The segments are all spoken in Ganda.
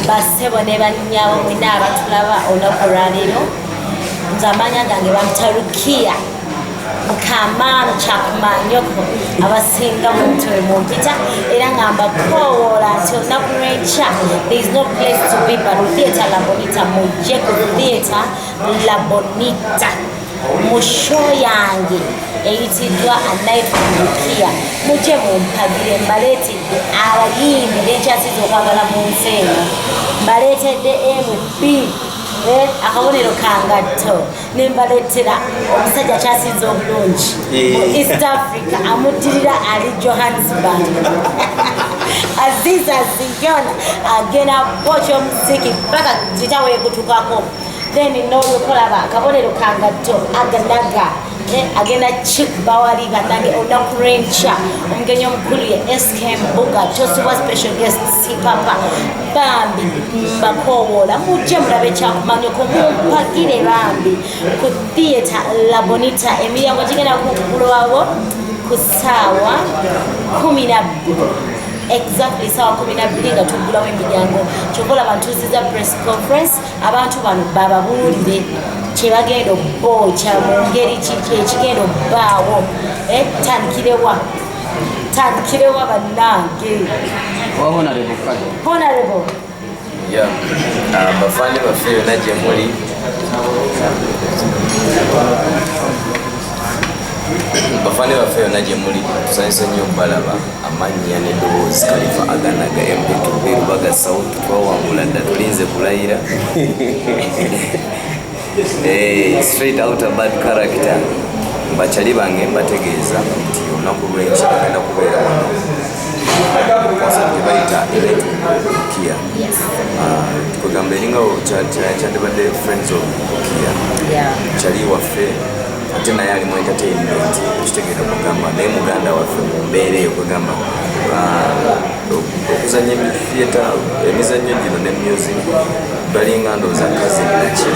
basebo ne bannyaabo mwina abatulaba olunaku lwaleero nze amaanya gange bamutarukiya Kamano chakumanyoko abasinga muntu mumpita era ngamba kowola nti olunaku lw'enkya there is no place to be but theatre La Bonita mujje ku theatre La Bonita mu show yange eyitiddwa A Night with Rukia mujje mumpagire mbaleetedde abayimbi b'enkyasiza okwagala mu nsi eno mbaleetedde MB akabonero kangatto nembaletera omusajja kyasinze obulungi mu East Africa amuddirira ali Johannesburg Aziza Ziyona agenda bocha omuziki paka zitaweekutukako then n'olukolaba akabonero kangatto aganaga agenda chick bawali ganange olunaku lw'enkya omugenyi omukulu ye SK Mbuga tosubwa special guest Sipapa bambi mbakoowola mujje mulabe kyakumanyoko mumpagire bambi ku theatre La Bonita emiryango gigenda kugulwawo ku ssaawa 12 exactly sawa 12 nga tugulawo emiryango kyokola bantuusiza press conference abantu bano bababuulire kyebagenda obbooca mu ngeri kiki ekigenda obbaawo tandikirewa bannange honorable bafande baffe yonna gye muli bafande baffe yonna gye muli tusanyusa nnyo okubalaba amannya n'eddoboozi Kalifa aganaga empetube Rubaga South twawangula dda tulinze kulayira straight out a bad character bakyali bange mbategeeza nti olunaku lw'enkya agenda kubeera wano bayita Rukia kwegamba eringa kyandibadde friends of Rukia kyali waffe ate naye ali mu entertainment kitegeera okugamba naye muganda waffe mu mbeera eyo kwegamba okuzanya emizannyo gino ne music balinga ndowooza kazinaki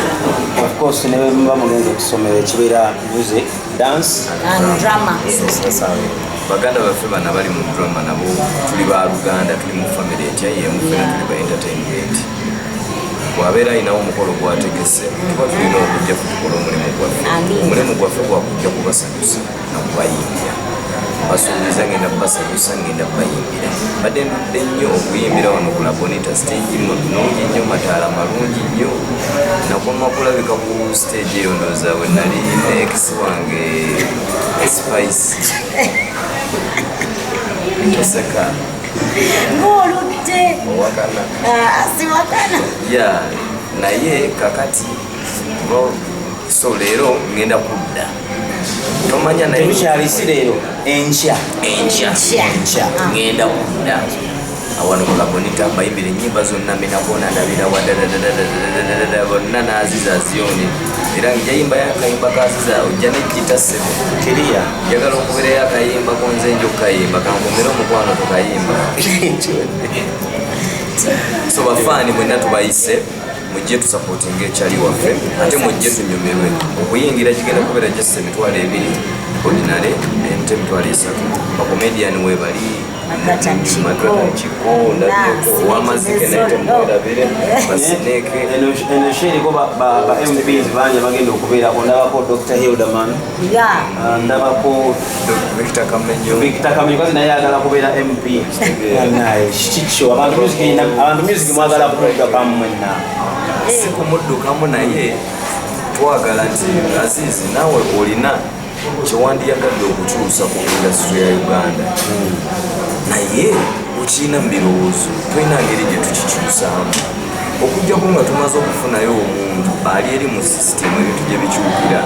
of course newe muba mugenzi okusomera ekibeera music dance and drama baganda baffe bana bali mu drama nabo tuli ba Luganda tuli mu family etya yemu fena tuli ba entertainment bwabeera ayinawo omukolo gwategese tuba tulina okujja kutukola omulimu gwaffe gwakujja kubasanyusa nakubayimbira basuubiza ngenda kubasanyusa ngenda kubayimbira badde ndudde nnyo okuyimbira wano ku La Bonita stage nungi nnyo mataala malungi nnyo nakoma kulabika ku stage eyo ndowooza we nali ne ex wange Spice toseka ng'oludde siwakana naye kakati so leero ngenda kudda tomanya naye tukyalisi leero enkya ngenda kudda awano ku La Bonita bayimbira ennyimba zonna menakona ndabira wadadadadadadadada bonna n'aziza ziyoni era njayimba yakayimba kaziza ojja nejjita ssebo kiriya njagala okubeerayo akayimba konze nja okukayimba kankomera omukwano tukayimba so bafaani mwenna tubayise mujje tusapootinga ekyali waffe ate mujje tunyumirwe okuyingira kigenda kubeera gyessa emitwalo 2 ordinary ente emitwalo 3 bakomediani webali wamazike naite mwerabire basineke eno sheriko ba MPs banja bagenda okubeerako ndabako Dr. Hildeman ndabako Victor Kamenyo kazi naye agala kubeera MP naye kikyo abantu music mwagala kumuddukamu mwenna si kumuddukamu naye twagala nti Azizi naawe olina kyewandiyagadde okukyusa ku indasitule ya Uganda naye ukiina mu birowoozo tulina ngeri gye tukikyusaamu okujjako nga tumaze okufunayo omuntu ali eri mu sisitemu ebintu gye bikyukira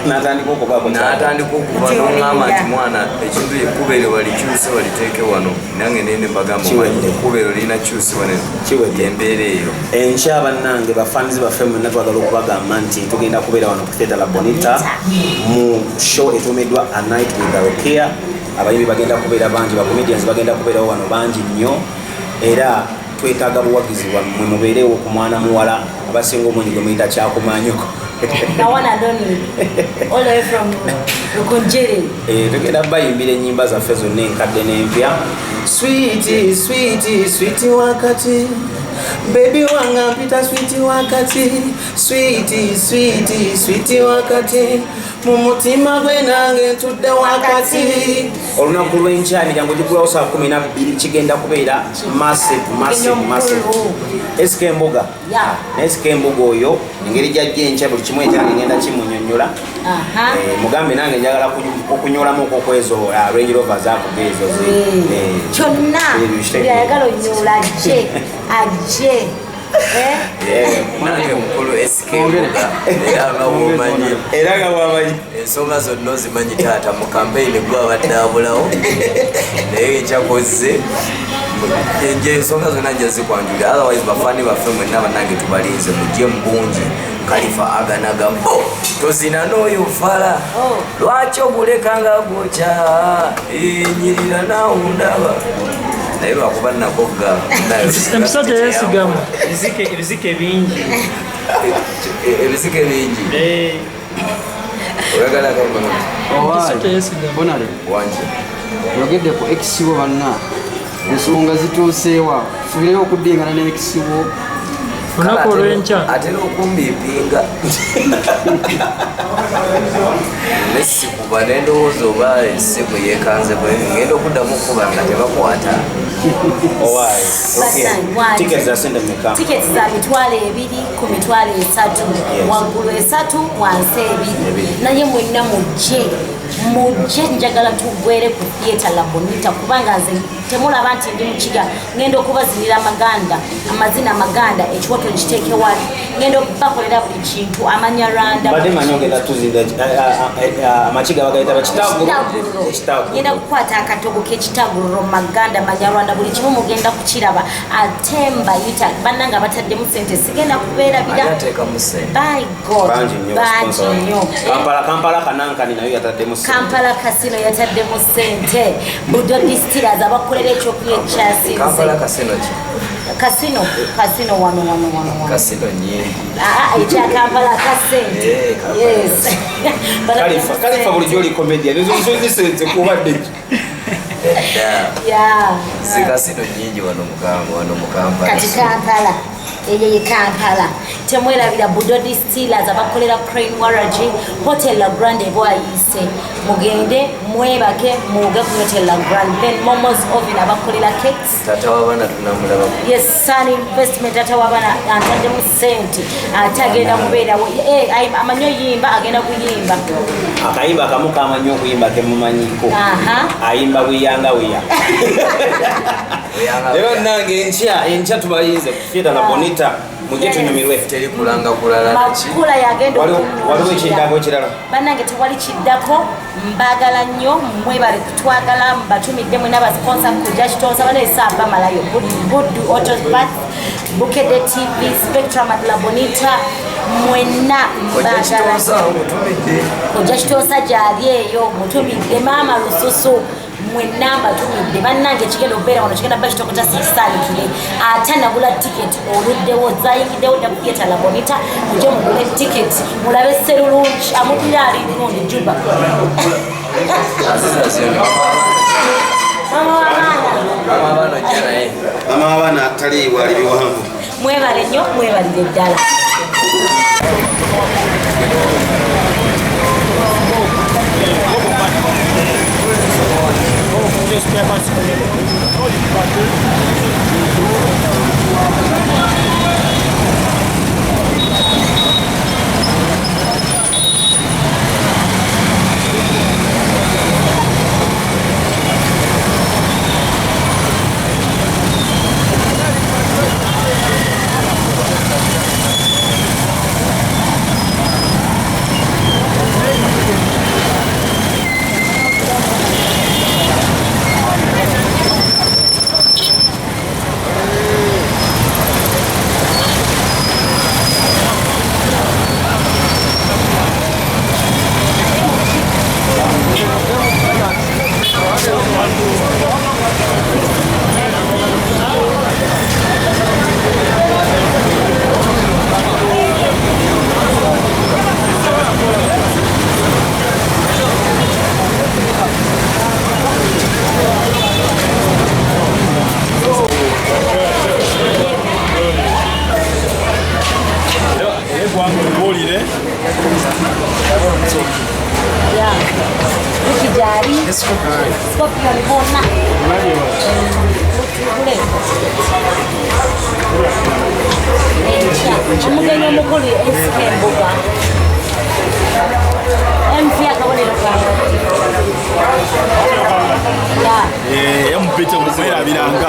n'atandika okuba n'oŋŋamba nti mwana ekintu ekkuba eryo balikyuse baliteeke wano nange nende mbagamba manyi ekkuba eryo lirina kyuse wano embeera eyo enkya bannange bafanizi baffe mwenna twagala okubagamba nti tugenda kubeera wano ku theatre La Bonita mu show etuumiddwa A Night with Rukia abayimbi bagenda kubeera bangi bacomedians bagenda kubeerawo wano bangi nnyo era twetaaga buwagizi bwammwe mubeerewo ku mwana muwala abasinga omungi gwe muyita kyakumanyoko the one and only all the way from Lukonjere. Tugenda bayimbira ennyimba zaffe zonna enkadde n'empya. Sweetie, sweetie, sweetie wakati. Baby wanga mpita sweetie wakati. Sweetie, sweetie, sweetie wakati. Mu mutima gwe nange ntudde wakati. Olunaku lw'enkya emiryango gigulawo saa 12 kigenda kubeera massive. SK Mbuga. SK Mbuga oyo engeri gyajja enkya buli kimu ekyange ngenda kimunyonnyola. Mugambe nange njagala okunyolamu okokwezo Range Rover zaakuga ezo kyonna byayagala onnyola ajje nange mukulu SK Mbuga era nga bwamanyi ensonga zonna ozimanyi taata mu kampeyini gwe abadde abulawo naye ekyakoze ensonga zonna nja zikwanjulira otherwise bafani baffe mwenna bannange tubalinze mujje mubungi Khalifa aganaga mbo tozina n'oyo fala lwaki ogulekanga gwokya nyirira nawe ndaba naye lwakuba nakogga omusajja yesigama ebizike bingi oyagala kakono bonale wanje yogedde ku ekisibo banna ensonga zituuseewa fubireyo okuddingana n'ekisibo olunaku olw'enkya atera okumbiipinga nesikuba nendowooza oba essimu yeekanze ngenda okuddamu okuba nga tebakwata Tickets za sende mmeka? Tickets za mitwalo 2 ku mitwalo 3 waggulu 3 wansi 2 naye mwenna mujje njagala tugwere ku theatre La Bonita kubanga nze temulaba nti ndi mukiga ngenda okubazinira amazina amaganda ekiwato nkiteeke wali ngenda okubakolera buli kintu amanya randa badde manyi ogenda tuzinda amakiga bagayita bakitaguliro ngenda kukwata akatogo k'ekitaguliro mu maganda manya rwanda buli kimu mugenda kukiraba ate mbayita bannanga bataddemu ssente sigenda kubeera by God bangi nnyo Kampala kanankani nayo yataddemu Kampala kasino yataddemu ssente Budo Distillers abakolera ekyokulya ekyasinze kasino wano kasino nyingi ekya Kampala kasente yes Khalifa bulijjo oli comedian ezo zisenze kubadde zikasino nyingi wano mu Kampala kati Kampala eyo Kampala temwerabira Budo Distillers abakolera Crane Waragi Hotel La Grande bwayise mugende mwebake muge ku Hotel La Grande then Momo's Oven abakolera cakes tata wabana tunamulaba yes Sun Investment tata wabana antadde mu sente atagenda mubeera amanyo yimba agenda kuyimba akayimba akamu kamanyi okuyimba kemumanyiko ayimba buyanga wiya lero nange enkya tubayinze ku Theatre La Bonita mujje tunyumirwe teri kulanga kulala makula yagenda waliwo ekiddako ekirala bannange tewali kiddako mbagala nnyo mwebale kutwagala mbatumidde mwena abasponsa kujja kitonsa baneesamba malayo Buddu Autospath Bukedde TV Spectrum at La Bonita mwenna mbagala kujja kitonsa gyali eyo mutumidde maama lususu mwenna mbatumidde bannange kigenda okubeera wano kigenda kuba kitokota sisaanikire ate nagula tiketi oluddewo zayingiddewo dda ku Theatre La Bonita mujje mugule tiketi mulabe serulungi amudira ali lundi Juba mama w'abaana taliibwa ali biwanvu mwebale nnyo mwebalire ddala miliyoni bonna omugenyi omukulu esikembuga empya kabonero yamupita mumera biranga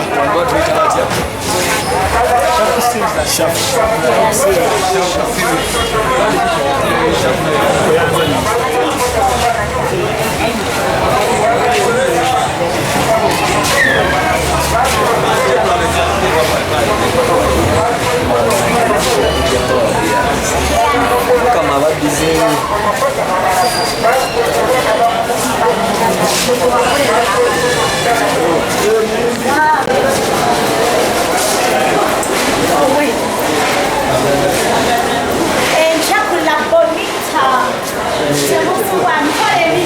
kama babizeewo enchakula bonita semusuwankolemi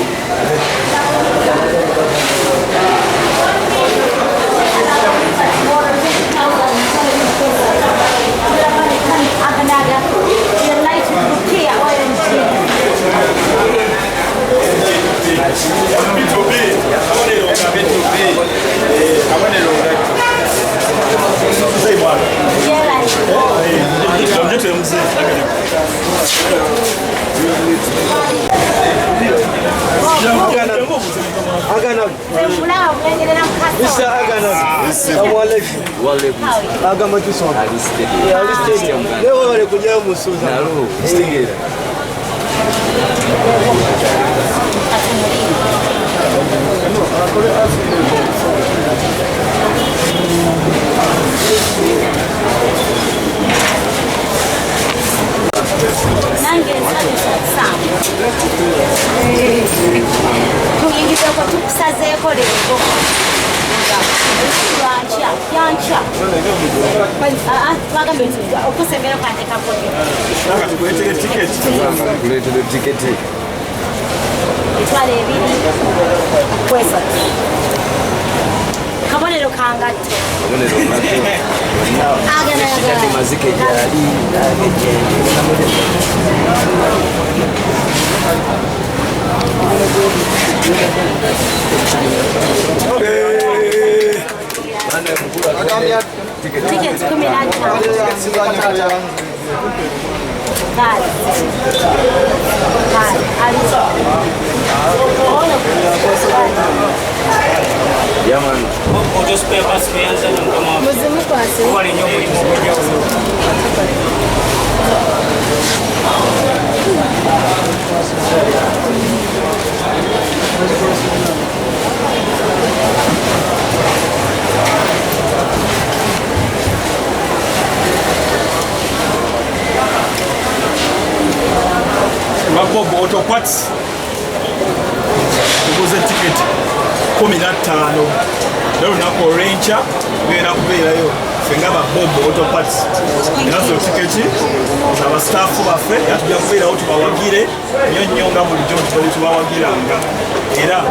nange nsanyusa okusanga tuyingizeko tukusazeeko leero yankya twagambye nti okusembera kwantekako kuleetera tiketi etwala ebiri kwesatu kabonero kangatto mazike gyali tiketi 15 yaman Bob Autoparts tuguze tiketi 15 lero nako Ranger ngenda kubeerayo fenga ba Bob Autoparts nazo tiketi zaba staff baffe yatujja kubeerawo tubawagire nnyo nga bulijjo tubali tubawagiranga era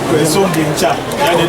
twesonga enkya yane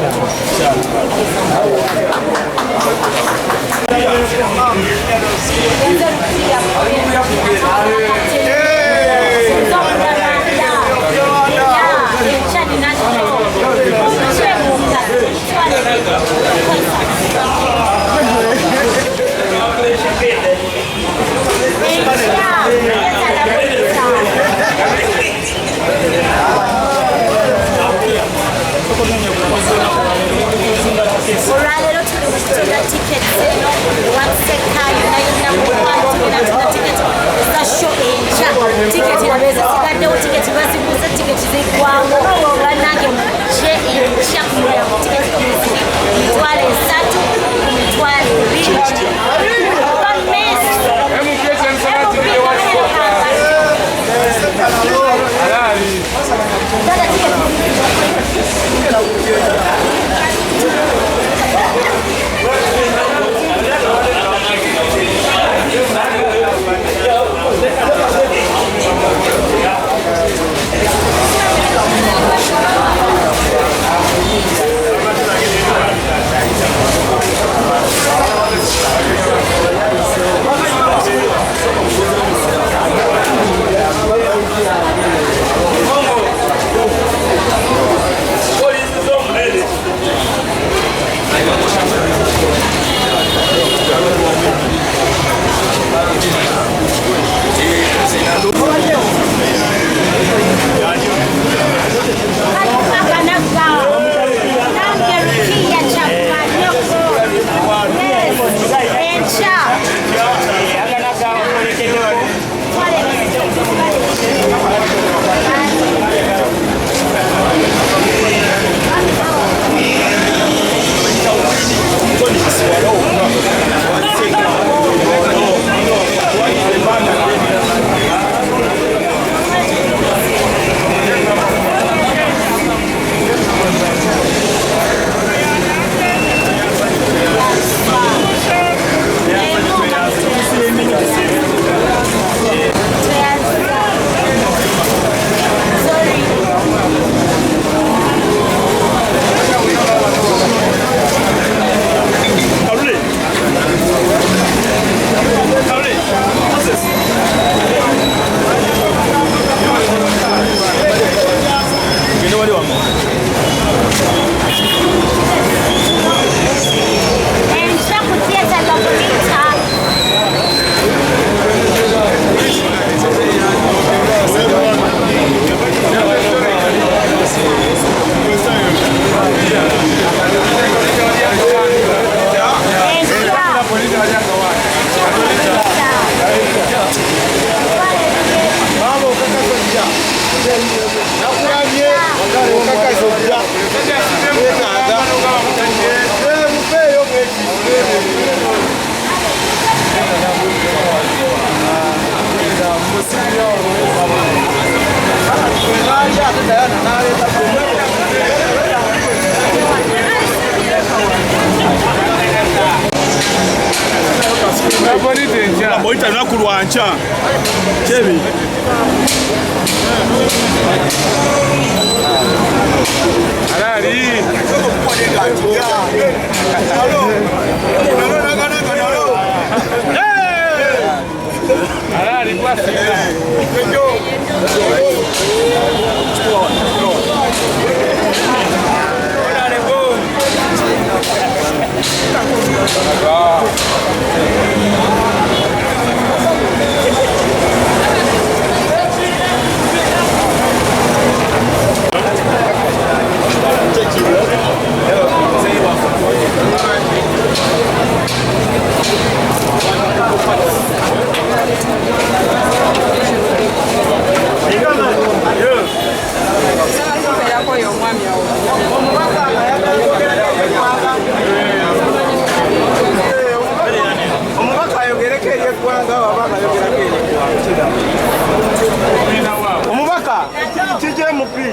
olwaleero tuli kutunda tiketi eno wasekaayo nayinamukwatira tiketi zasho enkya tiketi nabeeza sigaddewo tiketi baziguze tiketi ziggwango bannange muje enkya ku mulyango tiketi ziri mitwalo 3 mitwalo 2 Bonita lunaku lwanca Chebi alali alali kwafika omubaka kijje mupi